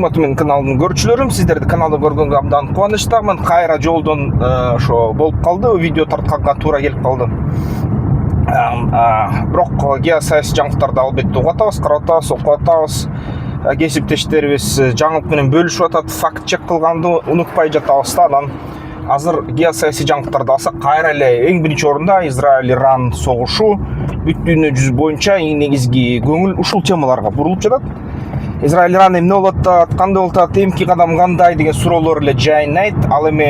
урматтуу менин каналымдын көрүүчүлөрүм, сиздерди каналда көргөнгө абдан кубанычтамын. Кайра жолдон ошо болуп калды, видео тартканга туура келип калды. Бирок геосаясий жаңылыктарды албетте угуп атабыз, карап атабыз, окуп атабыз. Кесиптештерибиз жаңылык менен бөлүшүп атат, факт чек кылганды унутпай жатабыз да. Анан азыр геосаясий жаңылыктарды алсак, кайра эле эң биринчи орунда Израиль-Иран согушу, бүт дүйнө жүзү боюнча негизги көңүл ушул темаларга бурулуп жатат. Израиль-Иран эмне болуп атат, кандай болуп атат, эмки кадам кандай деген суроолор эле жайнайт. Ал эми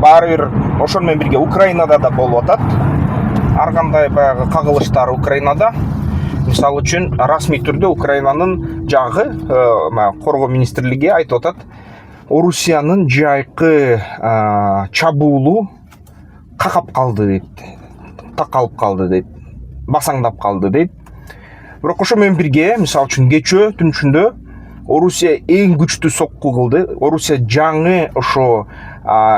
баары бир ошол менен бирге Украинада да болуп атат. Ар кандай баягы кагылыштар Украинада. Мисалы үчүн расмий түрдө Украинанын жагы коргоо министрлиги айтып атат, Орусиянын жайкы чабуулу какап калды дейт, такалып калды дейт, басаңдап калды дейт. Бирок ошо менен бирге, мисалы үчүн кечөө түн ичинде Орусия эң күчтүү сокку кылды. Орусия жаңы ошо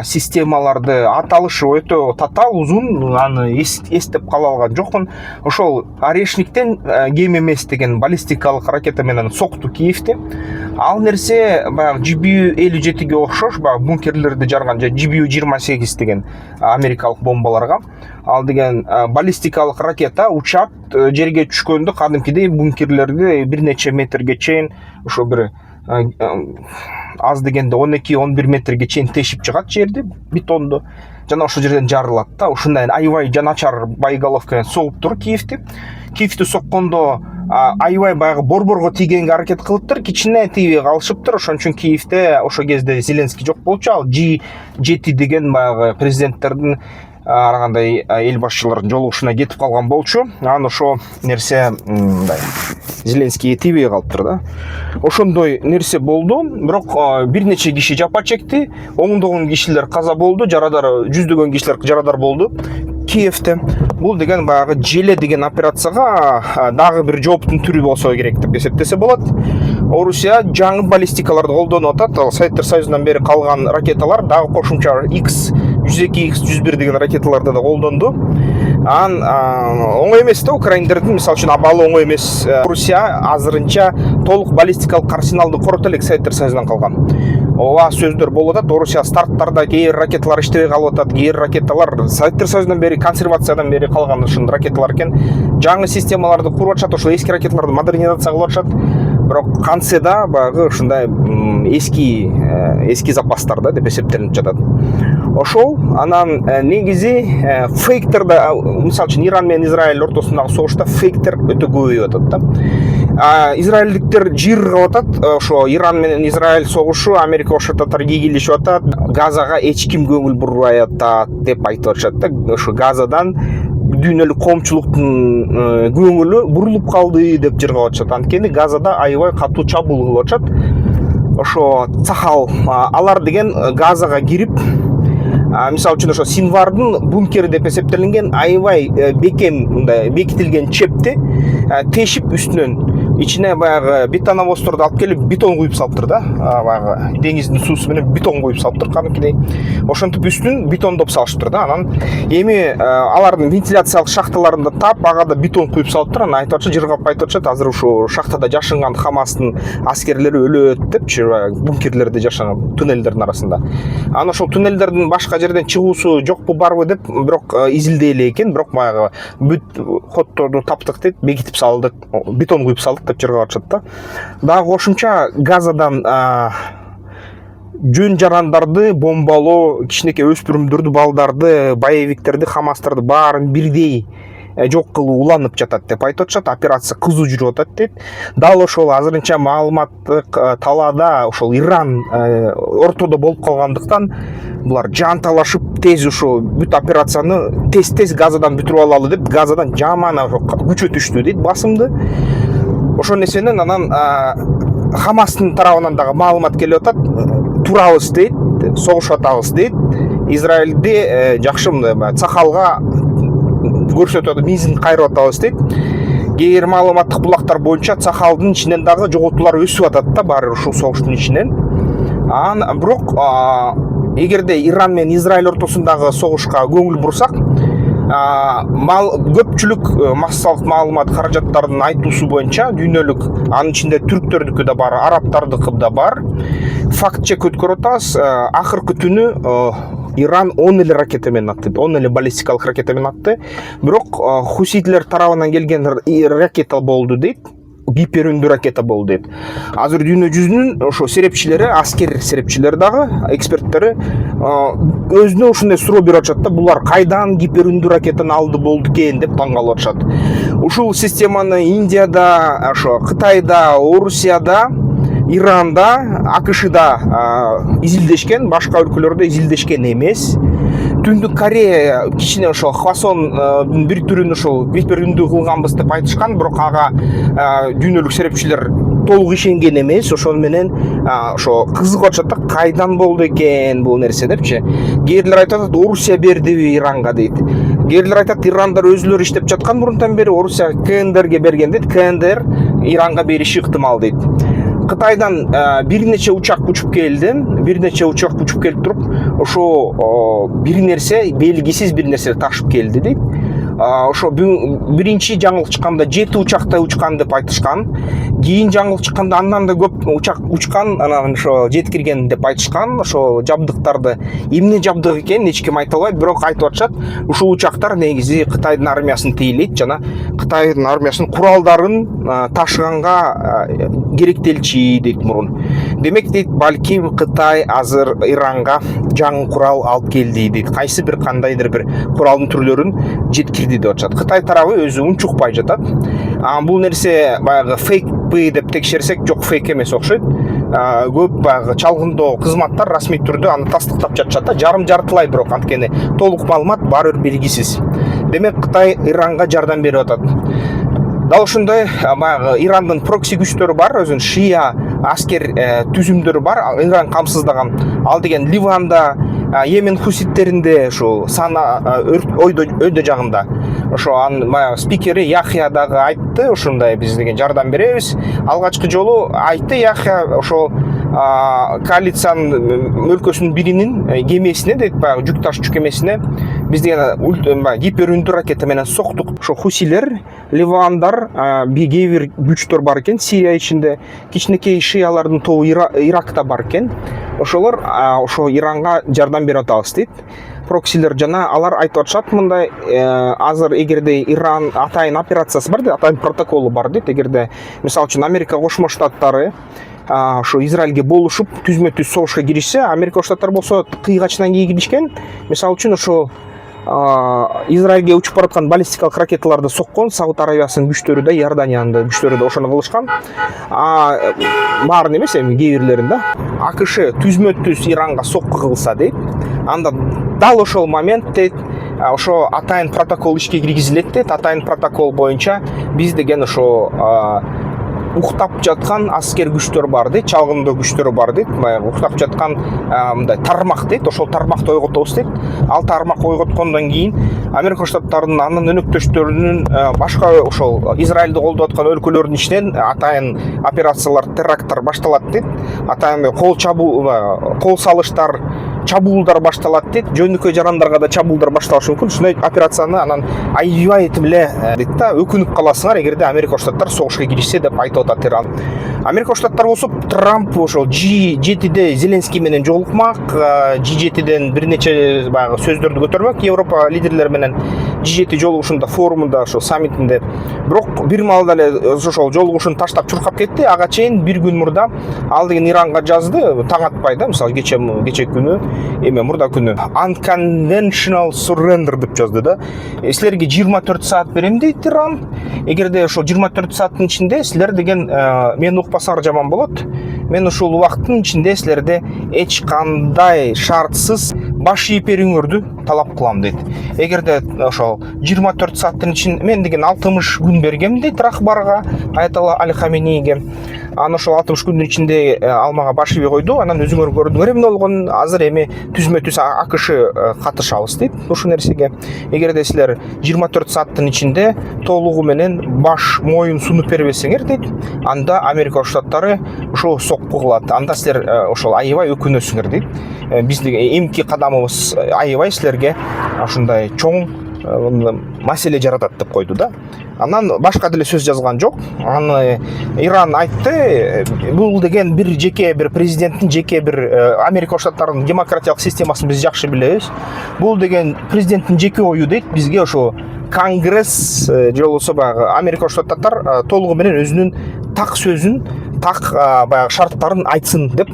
системаларды аталышы өтө татаал, узун, аны эстеп кала алган жокмун. Ошол Орешниктен кем эмес деген баллистикалык ракета менен сокту Киевти. Ал нерсе баягы GBU-57ге окшош, баягы бункерлерди жарган, же GBU-28 деген америкалык бомбаларга. Ал деген баллистикалык ракета учат, жерге түшкөндө кадимкидей бункерлерди бир нече метрге чейин, ошо бир аз дегенде 12-11 метрге чейин тешип чыгат жерди, бетонду. Жана ошол жерден жарылат да. Ушундай аябай жаначар боеголовка согуп тур Киевти. Киевти соккондо аябай баягы борборго тийгенге аракет кылыптыр, кичине тийбей калышыптыр. Ошон үчүн Киевте ошол кезде Зеленский жок болчу. Ал G7 деген баягы президенттердин ар кандай эл башчыларынын жолугушуна кетип калган болчу. Анан ошо нерсе мындай Зеленскийге тийбей калыптыр да. Ошондой нерсе болду. Бирок бир нече киши жапа чекти, оңдогон кишилер каза болду, жарадар, жүздөгөн кишилер жарадар болду Киевте. Бул деген баягы желе деген операцияга дагы бир жооптун түрү болсо керек деп эсептесе болот. Орусия жаңы баллистикаларды колдонуп атат. Ал Советтер Союзунан бери калган ракеталар дагы кошумча X-102, X-101 деген ракеталарды да колдонду. Оңой эмес да, украиндердин мисалы үчүн абалы оңой эмес. Орусия азырынча толук баллистикалык арсеналды корото элек Советтер Союзунан калган. Ооба сөздөр болуп атат. Орусия старттарда кээ ракеталар иштебей калып атат, кээ ракеталар Советтер Союзунан бери консервациядан бери калган ушул ракеталар экен. Жаңы системаларды куруп атышат, ошол эски ракеталарды модернизация кылып атышат. Бирок канцеда баягы ушундай эски запастар да деп эсептелип жатат. Ошол анан негизи фейктерда, мисалы үчүн Иран менен Израиль ортосундагы согушта фейктер өтө көбөйүп атат да. Израилдиктер жыргап атат, ошо Иран менен Израиль согушу, Америка ошотаттар кийгилешип атат, Газага эч ким көңүл бурбай атат деп айтып атышат да. Ошо Газадан дүйнөлүк коомчулуктун көңүлү бурулуп калды деп жыргап атышат. Анткени Газада аябай катуу чабуул кылып атышат. Ошо Цахал алар деген Газага кирип, мисалы үчүн ошо Синвардын бункери деп эсептелинген аябай бекем мындай бекитилген чепти тешип үстүнөн ичине баягы бетоновоздорду алып келип бетон куюп салыптыр да. Баягы деңиздин суусу менен бетон куюп салыптыр кадимкидей. Ошентип үстүн бетондоп салыштыр да. Анан эми алардын вентиляциялык шахталарында таап, ага да бетон куюп салыптыр. Анан айтып атышат, жыргап айтып атышат, азыр ушул шахтада жашынган Хамастын аскерлери өлөт депчи, бункерлерде жашаган туннелдердин арасында. Анан ошол туннелдердин башка жерден чыгуусу жокпу барбы деп бирок изилдей эле экен, бирок баягы бүт ходдорду таптык дейт, бекитип салдык, бетон куюп салдык деп жыргап атышат да. Дагы кошумча Газадан жөн жарандарды бомбалоо, кичинекей өспүрүмдөрдү, балдарды, боевиктерди, Хамастарды баарын бирдей жок кылуу уланып жатат деп айтып атышат. Операция кызуу жүрүп атат дейт. Дал ошол азырынча маалыматтык талаада ошол Иран ортодо болуп калгандыктан булар жанталашып тез ошо бүт операцияны тез Газадан бүтүрүп алалы деп Газадан жаман күч өтүштү дейт, басымды. Ошол нерсенен анан Хамастын тарабынан дагы маалымат келип атат. Турабыз дейт, согушуп атабыз дейт. Израилди жакшы мындай Цахалга көрсөтүп атат, мизин кайрып атабыз дейт. Кээ бир маалыматтык булактар боюнча Цахалдын ичинен дагы жоготуулар өсүп атат да, баары ушул согуштун ичинен. Бирок эгерде Иран менен Израиль ортосундагы согушка көңүл бурсак, көпчүлүк массалык маалымат каражаттарынын айтуусу боюнча дүйнөлүк, анын ичинде түрктөрдүкү да бар, арабтардыкы да бар, факт чек өткөрүп атабыз. Акыркы түнү Иран 10 эле ракета менен атты, 10 эле баллистикалык ракета менен атты. Бирок хуситлер тарабынан келген ракета болду дейт. Гиперүндү ракета болду дейт. Азыр дүйнө жүзүнүн ошо серепчилери, аскер серепчилери дагы, эксперттери өзүнө ушундай суроо берип атышат да, булар кайдан гиперүндү ракетаны алды болду экен деп таң калып атышат. Ушул системаны Индияда, ошо Кытайда, Орусияда, Иранда, АКШда изилдешкен, башка өлкөлөрдө изилдешкен эмес. Түндүк Корея кичине ошо Хвасон бир түрүн ошол гиперүндү кылганбыз деп айтышкан, бирок ага дүйнөлүк серепчилер толук ишенген эмес. Ошону менен ошо кызыгып атышат да, кайдан болду экен бул нерсе депчи. Кээрлер айтат, Орусия бердиби Иранга дейт. Кээрлер айтат, ирандар өзүлөрү иштеп жаткан мурунтан бери, Орусия КНДРге берген дейт, КНДР Иранга бериши ыктымал дейт. Кытайдан бир нече учак учуп келди, келип туруп, ошо бир нерсе, белгисиз бир нерсе ташып келди дейт. Ошо биринчи жаңылык чыкканда 7 учакта учкан деп айтышкан. Кийин жаңылык чыкканда андан да көп учак учкан, анан ошо жеткирген деп айтышкан. Ошо жабдыктарды эмне жабдык экенин эч ким айта албайт, бирок айтып атышат, ушул учактар негизи Кытайдын армиясын тейлейт жана Кытайдын армиясынын куралдарын ташыганга керектелчү дейт мурун. Демек дейт, балким Кытай азыр Иранга жаңы курал алып келди дейт. Кайсы бир кандайдыр бир куралдын түрлөрүн жеткирди деп атышат. Кытай тарабы өзү унчукпай жатат. Бул нерсе баягы фейкпи деп текшерсек, жок, фейк эмес окшойт. Көп баягы чалгындоо кызматтар расмий түрдө аны тастыктап жатышат да, жарым-жартылай, бирок анткени толук маалымат баары бир белгисиз. Демек Кытай Иранга жардам берип атат. Дал ушундай баягы Ирандын прокси күчтөрү бар, өзүнүн шия аскер түзүмдөрү бар, Иран камсыздаган. Ал деген Ливанда, Йемен хуситтеринде ушул сана өйдө жагында. Ошо анын баягы спикери Яхья дагы айтты, ушундай биз деген жардам беребиз. Алгачкы жолу айтты Яхья ошол коалициянын өлкөсүнүн биринин кемесине дейт, баягы жүк ташуучу кемесине биз деген гиперүндү ракета менен соктук. Ошо хусилер, ливандар, кээ бир күчтөр бар экен Сирия ичинде, кичинекей шиялардын тобу Иракта бар экен. Ошолор ошо Иранга жардам берип атабыз дейт. Проксилер жана алар айтып атышат мындай, азыр эгерде Иран атайын операциясы бар дейт, атайын протоколу бар дейт. Эгерде мисалы үчүн Америка Кошмо Штаттары ошо Израилге болушуп түзмө-түз согушка киришсе, Америка Кошмо Штаттары болсо кыйгачынан киришкен. Мисалы үчүн ошо Израилге учуп бараткан баллистикалык ракеталарды соккон Сауд Аравиясынын күчтөрү да, Иорданиянын да күчтөрү да ошону кылышкан. Баарын эмес, эми кээ бирлерин да. АКШ түзмө-түз Иранга сокку кылса дейт, анда дал ошол момент дейт, ошо атайын протокол ишке киргизилет дейт. Атайын протокол боюнча биз деген ошо уктап жаткан аскер күчтөр бар дейт, чалгындоо күчтөрү бар дейт, баягы уктап жаткан мындай тармак дейт, ошол тармакты ойготобуз дейт. Ал тармак ойготкондон кийин Америка Штаттарынын анын өнөктөштөрүнүн башка ошол Израилди колдоп аткан өлкөлөрдүн ичинен атайын операциялар, теракттар башталат дейт. Атайын кол салыштар, чабуулдар башталат дейт. Жөнөкөй жарандарга да чабуулдар башталышы мүмкүн. Ушундай операцияны анан аябай этип эле дейт да, өкүнүп каласыңар эгерде Америка Штаттар согушка киришсе деп айтып атат Иран. Америка Штаттары болсо Трамп ошол G7де Зеленский менен жолукмак, G7ден бир нече баягы сөздөрдү көтөрмөк Европа лидерлери менен G7 жолугушунда, форумунда, ошол саммитинде. Бирок бир маалда эле ошол жолугушун таштап чуркап кетти. Ага чейин бир күн мурда ал деген Иранга жазды, таң атпай да, мисалы кече күнү, мурда күнү unconventional surrender деп жазды да. Силерге 24 саат берем дейт Иран. Эгерде ошол 24 сааттын ичинде силер деген мен укпасаңар жаман болот. Мен ушул убакыттын ичинде силерде эч кандай шартсыз баш ийип берүүңөрдү талап кылам дейт. Эгерде ошол 24 сааттын ичин мен деген 60 күн бергем дейт Рахбарга, Аятолла Али Хаменейге. Аны ошол 60 күндүн ичинде ал мага баш ийбей койду. Анан өзүңөр көрдүңөр эмне болгонун. Азыр эми түзмө-түз АКШ катышабыз дейт ушул нерсеге. Эгерде силер 24 сааттын ичинде толугу менен баш моюн сунуп бербесеңер дейт, анда Америка Штаттары ошо сокку кылат. Анда силер ошол аябай өкүнөсүңөр дейт. Биздин эмки кадамыбыз аябай силерге ушундай чоң маселе жаратат деп койду да. Анан башка деле сөз жазган жок. Аны Иран айтты, бул деген бир жеке бир президенттин жеке бир Америка Кошмо Штаттарынын демократиялык системасын биз жакшы билебиз. Бул деген президенттин жеке ою дейт. Бизге ошо Конгресс же болбосо баягы Америка Кошмо Штаттар толугу менен өзүнүн так сөзүн, так баягы шарттарын айтсын деп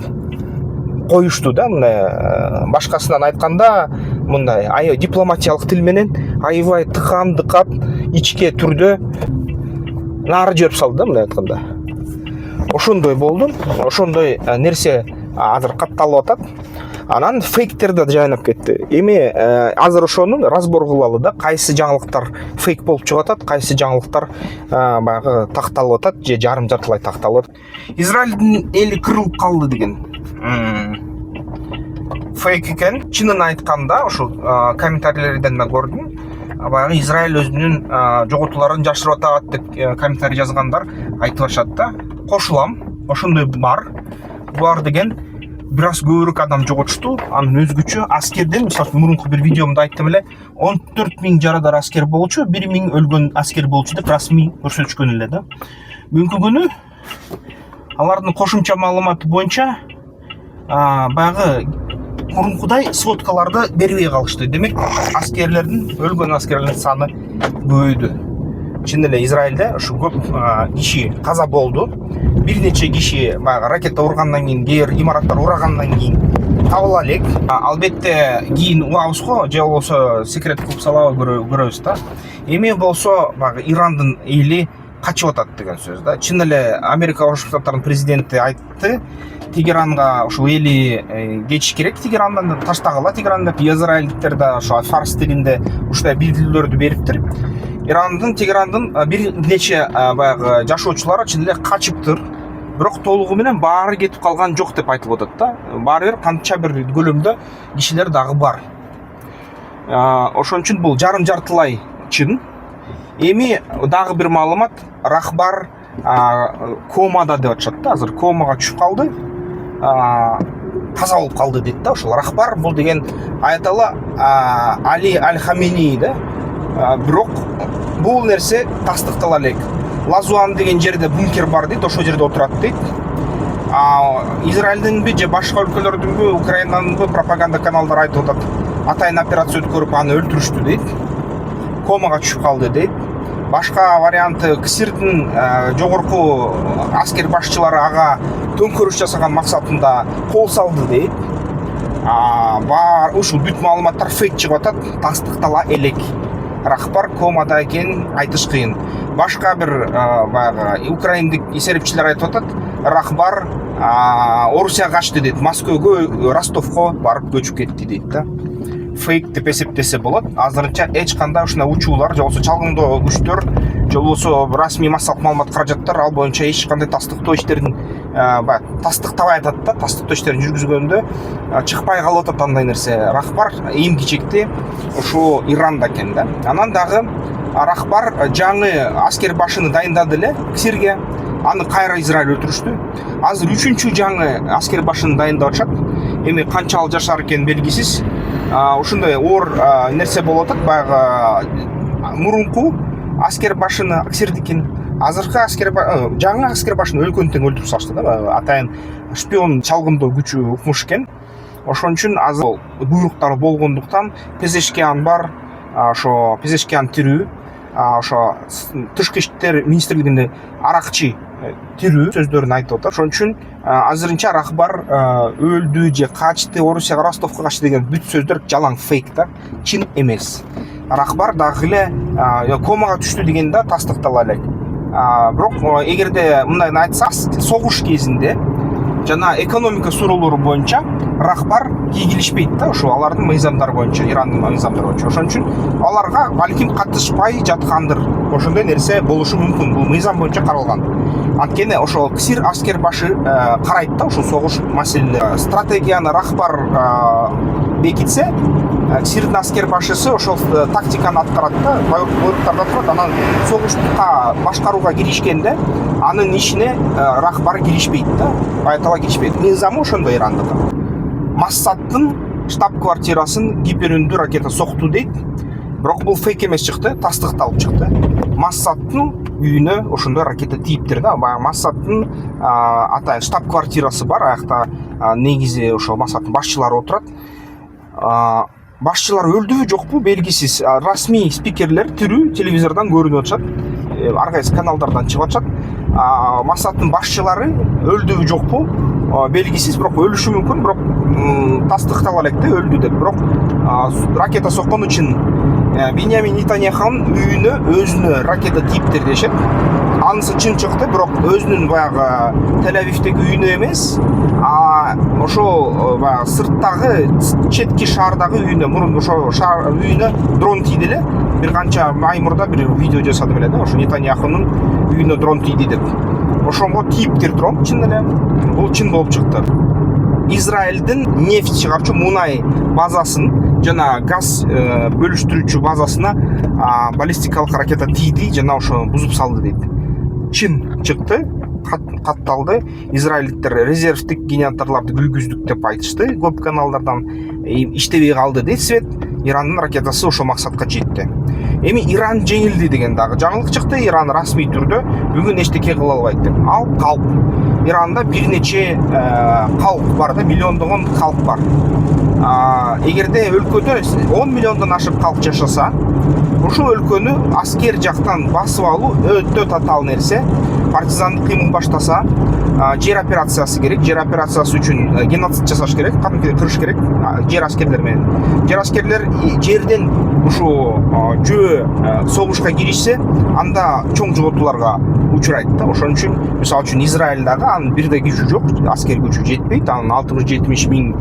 коюшту да. Мына башкасынан айтканда мындай дипломатиялык тил менен аябай тыкандыкат ичке түрдө нары жиберип салды да, мындай айтканда. Ошондой болду. Ошондой нерсе азыр катталып атат. Анан фейктер да жайнап кетти. Эми азыр ошону разбор кылалы да, кайсы жаңылыктар фейк болуп чыгып атат, кайсы жаңылыктар баягы такталып атат же жарым жартылай такталып атат. Израилдин эли кырылып калды деген фейк экен. Чынын айтканда ошо комментарийлерден да көрдүм. Баягы Израиль өзүнүн жоготууларын жашырып атат деп комментарий жазгандар айтып атышат да. Кошулам, ошондой бар. Булар деген бир аз көбүрөөк адам жоготушту. Анын өзгөчө аскерден, мисалы мурунку бир видеомдо айттым эле, 14.000 жарадар аскер болчу, 1.000 өлгөн аскер болчу деп расмий көрсөтүшкөн эле да. Бүгүнкү күнү алардын кошумча маалыматы боюнча баягы мурункудай сводкаларды бербей калышты. Демек, өлгөн аскерлердин саны көбөйдү. Чын эле Израилде ушу көп киши каза болду. Бир нече киши баягы ракета ургандан кийин, кээ имараттар урагандан кийин табыла элек. Албетте кийин угабыз го, же болбосо секрет кылып салабы көрөбүз да. Эми болсо баягы Ирандын эли качып атат деген сөз да. Чын эле Америка Кошмо Штаттарынын президенти айтты, Тегеранга ушул эли кетиш керек, Тегерандан таштагыла Тегеран деп. Израилдиктер да ошо фарс тилинде ушундай билдирүүлөрдү бериптир. Тегерандын бир нече баягы жашоочулары чын эле качыптыр. Бирок толугу менен баары кетип калган жок деп айтылып атат да. Баары бир канча бир көлөмдө кишилер дагы бар. Ошон үчүн бул жарым жартылай чын. Эми дагы бир маалымат, рахбар комада деп атышат да. Азыр комага түшүп калды. Таза болуп калды дейт да. Ошол рахбар бул деген аятала Али Аль-Хамени да. Бирок бул нерсе тастыктала элек. Лазуан деген жерде бункер бар дейт, ошол жерде отурат дейт. Израилдинби же башка өлкөлөрдүнбү, Украинанынбы пропаганда каналдары айтып атат. Атайын операция өткөрүп аны өлтүрүштү дейт. Комага түшүп калды дейт. Башка варианты Ксирдин жогорку аскер башчылары ага төңкөрүш жасаган максатында кол салды дейт. Бар ушул бүт маалыматтар фейк чыгып атат, тастыктала элек. Рахбар комада экенин айтыш кыйын. Башка бир баягы украиндик эсерепчилер айтып атат, рахбар Орусияга качты дейт, Москвага, Ростовго барып көчүп кетти дейт да. Фейк деп эсептесе болот. Азырынча эч кандай ушундай учуулар, же болбосо чалгындоо күчтөр, же болбосо расмий массалык маалымат каражаттар ал боюнча эч кандай тастыктоо иштерин тастыктабай атат да. Тастыктоо иштерин жүргүзгөндө чыкпай калып атат андай нерсе. Рахбар эң кичекти ошо Иранда экен да. Анан дагы рахбар жаңы аскер башыны дайындады эле Ксирге. Аны кайра Израиль өлтүрүштү. Азыр 3-чү жаңы аскер башыны дайындап атышат. Эми канчалык жашар экен белгисиз. Ушундай оор нерсе болуп атат. Баягы мурунку аскер башыны Ксирдикин, азыркы жаңы аскер башыны өлкөнү тең өлтүрүп салышты да. Атайын шпион чалгындоо күчү укмуш экен. Ошон үчүн азыр буйруктары болгондуктан Пезешкиан бар, ошо Пезешкиан тирүү, ошо тышкы иштер министрлигинде аракчы тирүү сөздөрүн айтып атат. Ошон үчүн азырынча рахбар өлдү же качты, Орусияга, Ростовго качты деген бүт сөздөр жалаң фейк да, чын эмес. Рахбар дагы эле комага түштү дегенде тастыктала элек. Бирок эгерде мындай айтсак, согуш кезинде жана экономика суроолору боюнча рахбар ийгилишпейт да, ошо алардын мыйзамдары боюнча, Ирандын мыйзамдары боюнча. Ошон үчүн аларга балким катышпай жаткандыр. Ошондой нерсе болушу мүмкүн. Бул мыйзам боюнча каралган. Анткени ошол Ксир аскер башы карайт да ошол согуш маселелери. Стратегияны рахбар бекитсе, Ксирдин аскер башысы ошол тактиканы аткарат да, буйруктарды аткарат. Анан согуштукка башкарууга киришкенде анын ишине рахбар киришпейт да, аятала киришпейт. Мыйзамы ошондой Ирандыкы. Массадтын штаб-квартирасын гиперүндү ракета сокту дейт. бирок бул фейк эмес чыкты, тастыкталып чыкты. Массадтын үйүнө ошондой ракета тийиптир да. Баягы Массадтын атайын штаб-квартирасы бар. Аякта негизи ошол Массадтын башчылары отурат. Башчылар өлдүбү жокпу белгисиз. Расмий спикерлер тирүү телевизордон көрүнүп атышат. Ар кайсы каналдардан чыгып атышат. Массадтын башчылары өлдүбү жокпу белгисиз, бирок өлүшү мүмкүн, бирок тастыктала элек да өлдү деп. Бирок ракета соккон үчүн Беньямин Нетаньяхунун үйүнө өзүнө ракета тийиптир дешет. Анысы чын чыкты, бирок өзүнүн баягы Тель-Авивдеги үйүнө эмес, ошол баягы сырттагы четки шаардагы үйүнө, мурун ошо шаар үйүнө дрон тийди эле. Бир канча ай мурда бир видео жасадым эле да, ошо Нетаньяхунун үйүнө дрон тийди деп. Ошонго тийиптир дрон, чын эле. Бул чын болуп чыкты. Израилдин нефть чыгарчу мунай базасын жана газ бөлүштүрүүчү базасына баллистикалык ракета тийди жана ошону бузуп салды дейт. Чын чыкты, катталды. Израилдиктер резервдик генераторлорду күйгүздүк деп айтышты. Көп каналдардан иштебей калды дейт свет. Ирандын ракетасы ошол максатка жетти. Эми Иран жеңилди деген дагы жаңылык чыкты. Иран расмий түрдө бүгүн эчтеке кыла албайт деп. Ал калп. Иранда бир нече калп бар да, миллиондогон калп бар. Эгерде өлкөдө 10 миллиондон ашык калп жашаса, ушул өлкөнү аскер жактан басып алуу өтө татаал нерсе. Партизандык кыймыл баштаса, жер операциясы керек. Жер операциясы үчүн геноцид жасаш керек, кадимкидей кырыш керек жер аскерлер менен. Жер аскерлер жерден ушу жөө согушка киришсе, анда чоң жоготууларга учурайт да. Ошон үчүн мисалы үчүн Израилдагы анын бир да күчү жок, аскер күчү жетпейт. Анын 670 миң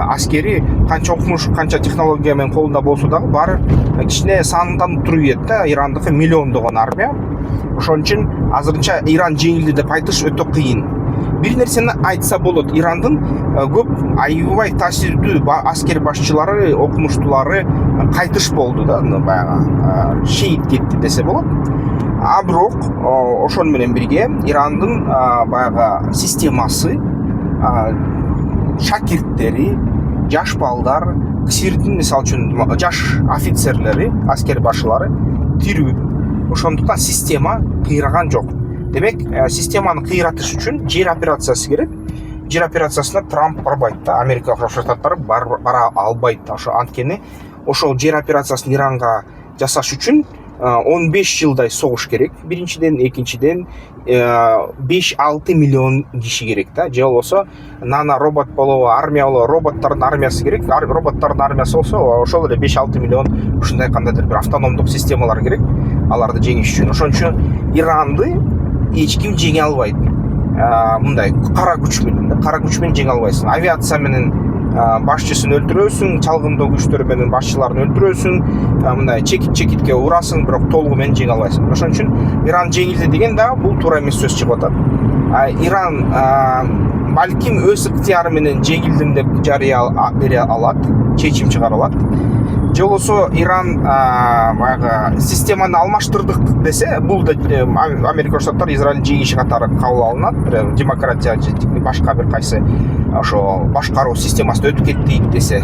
аскери канча окумуш, канча технология менен колунда болсо дагы баары кичине санынан туруп ийет да. Ирандыкы миллиондогон армия. Ошон үчүн азырынча Иран жеңилди деп айтыш өтө кыйын. Бир нерсени айтса болот. Ирандын көп аябай таасирдүү аскер башчылары, окумуштуулары кайтыш болду да, баягы шейит кетти десе болот. Бирок ошон менен бирге Ирандын баягы системасы, шакирттери, жаш балдар, КСИРдин мисалы үчүн жаш офицерлери, аскер башчылары тирүү. Ошондуктан система кыйраган жок. Демек, системаны кыйратыш үчүн жер операциясы керек. Жер операциясына Трамп барбайт да, Америка Кошмо Штаттары бара албайт. Ошо анткени ошол жер операциясын Иранга жасаш үчүн 15 жылдай согуш керек. Биринчиден, экинчиден 5-6 миллион киши керек да. Же болбосо нано робот болобу, армия болобу, роботтордун армиясы керек. Роботтордун армиясы болсо, ошол эле 5-6 миллион ушундай кандайдыр бир автономдук системалар керек. Аларды жеңиш үчүн. Ошон үчүн Иранды эч ким жеңе албайт. Мындай кара күч менен жеңе албайсың. Авиация менен башчысын өлтүрөсүң, чалгындоо күчтөр менен башчыларын өлтүрөсүң, мындай чекитке урасың, бирок толугу менен жеңе албайсың. Ошон үчүн Иран жеңилди деген да бул туура эмес сөз чыгып атат. Иран балким өз ыктыяры менен жеңилдим деп жарыя бере алат, чечим чыгара алат. Же болбосо Иран баягы системаны алмаштырдык десе, бул да Америка Штаттары Израиль жеңиши катары кабыл алынат. Демократия же башка бир кайсы ошо башкаруу системасына өтүп кеттик десе.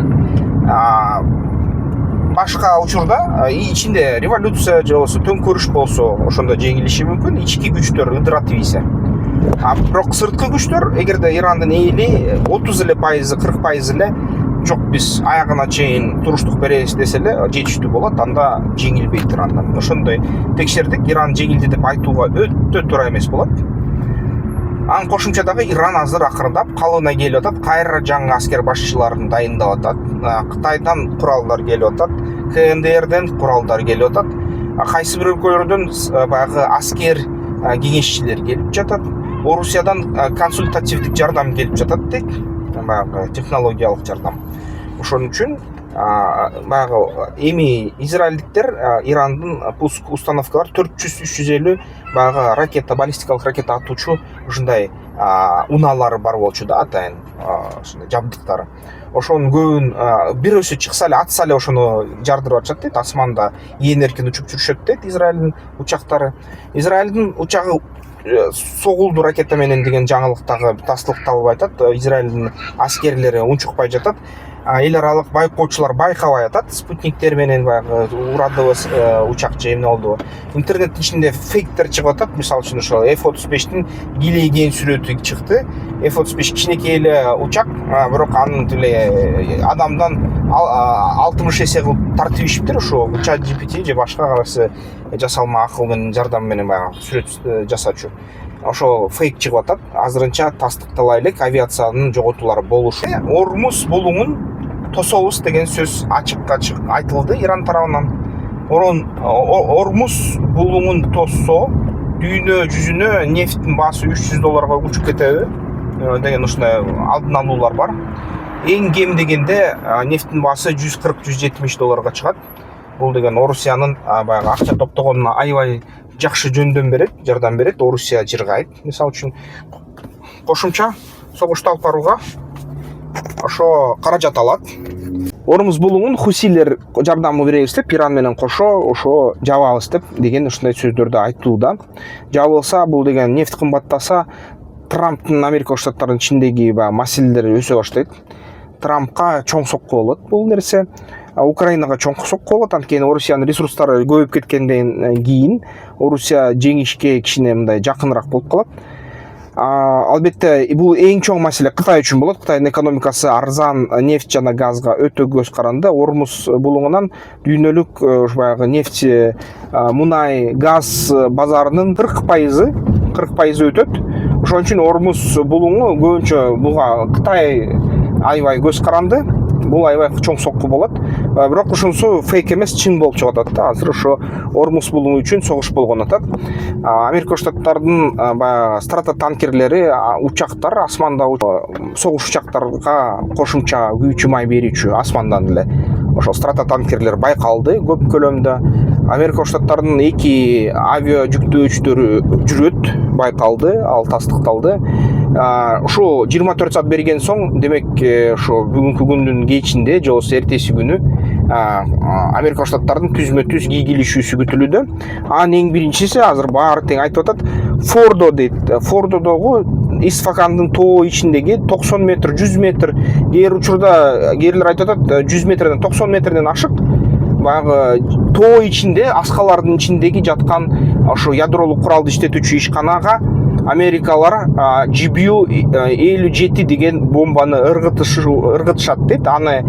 Башка учурда ичинде революция же болбосо төңкөрүш болсо, ошондо жеңилиши мүмкүн. Ички күчтөр ыдырат ийсе. Бирок сырткы күчтөр, эгерде Ирандын эли 30% 40% эле жок, биз аягына чейин туруштук беребиз десе эле жетиштүү болот, анда жеңилбейт Ирандан. Ошондой текшердик, Иран жеңилди деп айтууга өтө туура эмес болот. Анын кошумча дагы Иран азыр акырындап калыбына келип атат, кайра жаңы аскер башчыларын дайындап атат. Кытайдан куралдар келип атат, КНДРден куралдар келип атат. Кайсы бир өлкөлөрдөн баягы аскер кеңешчилер келип жатат. Орусиядан консультативдик жардам келип жатат дейт, баягы технологиялык жардам. Ошон үчүн баягы эми израилдиктер Ирандын пуск установкалар 400-350 баягы ракета, баллистикалык ракета атуучу ушундай унаалары бар болчу да, атайын ушундай жабдыктары. Ошонун көбүн бирөөсү чыкса эле, атса эле ошону жардырып атышат дейт. Асманда ээн эркин учуп жүрүшөт дейт Израилдин учактары. Израилдин учагы согулду ракета менен деген жаңылык дагы тастыкталып айтат. Израилдин аскерлери унчукпай жатат. эл аралык байкоочулар байкабай атат, спутниктер менен баягы урадыбыз учак же эмне болду. Интернеттин ичинде фейктер чыгып атат. Мисалы үчүн ошол F-35тин килейген сүрөтү чыкты. F-35 кичинекей эле учак, бирок анын тиле адамдан 60 эсе кылып тартып ишиптир. Ошо ChatGPT же башка кайсы жасалма акылдын жардамы менен баягы сүрөт жасачу. Ошо фейк чыгып атат. Азырынча тастыктала элек авиациянын жоготуулары болушу. Ормуз булуңун тособуз деген сөз ачык айтылды Иран тарабынан. Ормуз булуңун тоссо дүйнө жүзүнө нефттин баасы $300 учуп кетеби деген ушундай алдын алуулар бар. Эң кем дегенде нефттин баасы $140-170 чыгат. Бул деген Орусиянын баягы акча топтогонуна аябай жакшы жөндөн берет, жардам берет. Орусия жыргайт. Мисалы үчүн кошумча согушту алып барууга ошо каражат алат. Ормуз булуңун хусилер жардамы беребиз деп Иран менен кошо ошо жабабыз деп деген ушундай сөздөрдү айтууда. Жабылса бул деген нефт кымбаттаса Трамптын Америка Штаттарынын ичиндеги маселелери өсө баштайт. Трампка чоң сокку болот бул нерсе. Украинага чоң сокку болот. Анткени Орусиянын ресурстары көбөйүп кеткенден кийин Орусия жеңишке кичине мындай жакыныраак болуп калат. Албетте бул эң чоң маселе Кытай үчүн болот. Кытайдын экономикасы арзан нефть жана газга өтө көз каранды. Ормуз булуңунан дүйнөлүк баягы нефть, мунай, газ базарынын 40% өтөт. Ошон үчүн Ормуз булуңу көбүнчө буга Кытай аябай көз каранды. Бул аябай чоң сокку болот. Бирок ушунусу фейк эмес, чын болуп чыгып атат да. Азыр ошо Ормуз булуңу үчүн согуш болгон атат. Америка Штаттарынын баягы стратотанкерлери, учактар асманда согуш учактарга кошумча күйүүчү май берүүчү асмандан эле ошол стратотанкерлер байкалды көп көлөмдө. Америка Штаттарынын 2 авиа жүктөөчүлөрү жүрөт, байкалды, ал тастыкталды. Ошо 24 саат берген соң, демек ошо бүгүнкү күндүн кечинде же болбосо эртеси күнү Америка Штаттарынын түзмө-түз кийгилишүүсү күтүлүүдө. Анын эң биринчиси азыр баары тең айтып атат, Фордо дейт. Фордодогу Исфакандын тоо ичиндеги 90 метр, 100 метр, кээ учурда кээрлер айтып атат 100 метрден 90 метрден ашык баягы тоо ичинде, аскалардын ичиндеги жаткан ошо ядролук куралды иштетүүчү ишканага Америкалар GBU-57 деген бомбаны ыргытышат дейт. Аны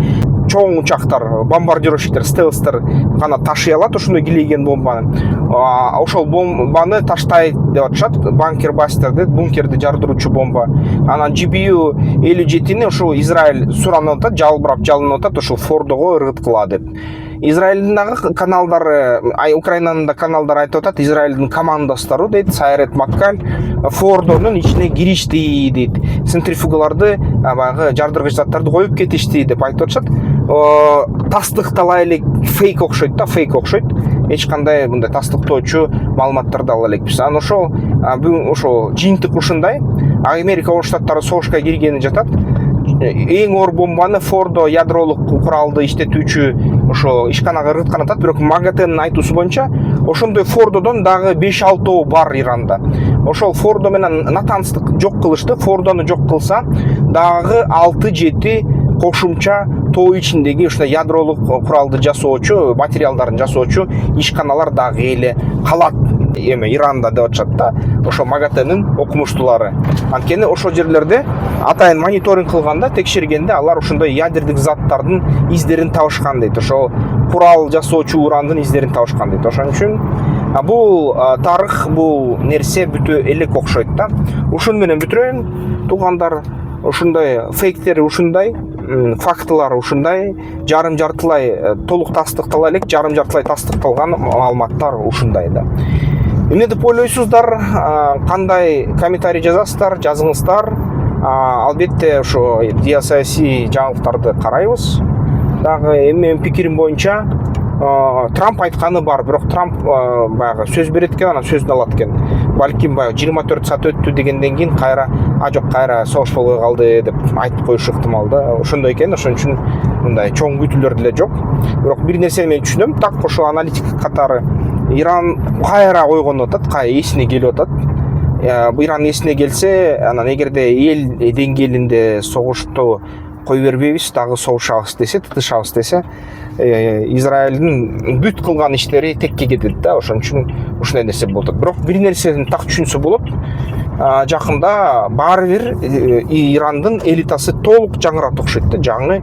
чоң учактар, бомбардировщиктер, стелстер гана ташый алат ошондой килейген бомбаны. Ошол бомбаны таштайт деп атышат. Банкер-бастер дейт, бункерди жардыруучу бомба. Анан GBU-57-ни ошо Израиль суранып атат, жалбырап жалынып атат, ошол Фордого ыргыткыла деп. Израилдин дагы каналдары, Украинанын да каналдары айтып атат, Израилдин командостору дейт, Сайрет Маткаль Фордонун ичине киришти дейт. Центрифугаларды, баягы жардыргыч заттарды коюп кетишти деп айтып атышат. Тастыктала элек фейк окшойт да, фейк окшойт. Эч кандай мындай тастыктоочу маалыматтарды ала элекпиз. Анан ошол бүгүн ошол жыйынтык ушундай. Америка Штаттары согушка киргени жатат. Эң оор бомбаны Фордо ядролук куралды иштетүүчү ошо ишканага ыргыткан атат. Бирок МАГАТЭнин айтуусу боюнча ошондой Фордодон дагы 5-6 бар Иранда. Ошол Фордо менен Натанстык жок кылышты. Фордону жок кылса дагы 6-7 кошумча тоо ичиндеги ушундай ядролук куралды жасоочу, материалдарын жасоочу ишканалар дагы эле калат. Эме Иранда деп атышат да, ошо МАГАТЭнин окумуштуулары. Анткени ошол жерлерде атайын мониторинг кылганда, текшергенде алар ошондой ядердик заттардын издерин табышкан дейт. Ошол курал жасоочу урандын издерин табышкан дейт. Ошон үчүн бул тарых, бул нерсе бүтө элек окшойт да. Ушун менен бүтүрөйүн туугандар. Ушундай фейктери ушундай, фактылар ушундай, жарым-жартылай толук тастыктала элек, жарым-жартылай тастыкталган маалыматтар ушундай да. Эмне деп ойлойсуздар? Кандай комментарий жазасыздар? Жазыңыздар. Албетте ошо геосаясий жаңылыктарды карайбыз. Дагы менин пикирим боюнча Трамп айтканы бар, бирок Трамп баягы сөз берет экен, анан сөзүн алат экен. Балким баягы 24 саат өттү дегенден кийин кайра жок, кайра согуш болбой калды деп айтып коюшу ыктымал да. Ошондой экен, ошон үчүн мындай чоң күтүүлөр деле жок. Бирок бир нерсени мен түшүнөм, так ошо аналитик катары Иран кайра койгон атат, эсине келип атат. Иран эсине келсе, анан эгерде эл деңгээлинде согушту кой бербейбиз, дагы согушабыз десе, тытышабыз десе, Израилдин бүт кылган иштери текке кетет да. Ошон үчүн ушундай нерсе болуп атат. Бирок бир нерсени так түшүнсө болот. Жакында баары бир Ирандын элитасы толук жаңырат окшойт да. Жаңы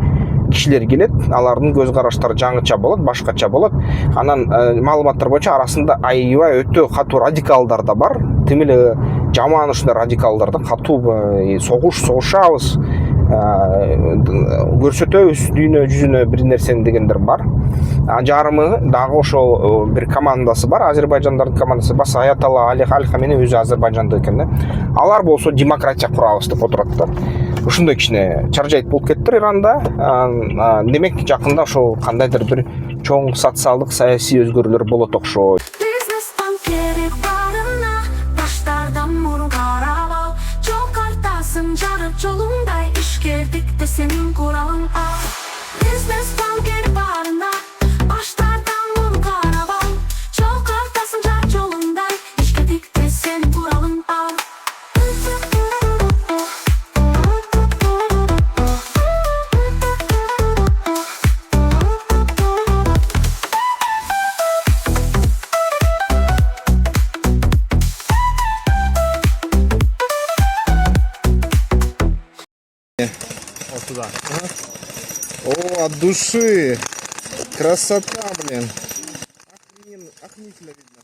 кишилер келет, алардын көз караштары жаңыча болот, башкача болот. Анан маалыматтар боюнча арасында аябай өтө катуу радикалдар да бар. Тим эле жаман ушундай радикалдарды катуу согушабыз, көрсөтөбүз дүйнө жүзүнө бир нерсени дегендер бар. Жарымы дагы ошол бир командасы бар, Азербайжандардын командасы бар, Аятолла Али Хаменеи өзү Азербайжанда экен да. Алар болсо демократия курабыз деп отурат да. Ушундай кичине чаржайт болуп кеттир Иранда. Демек жакында ошол кандайдыр бир чоң социалдык саясий өзгөрүүлөр болот окшойт. Yolunday işkerdik de senin kuralın al. Business banker barına başlardan vur karavan. Çok artasın car yolunday işkerdik de senin kuralın al. Вот туда. О, от души. Красота, блин. Охренительно видно.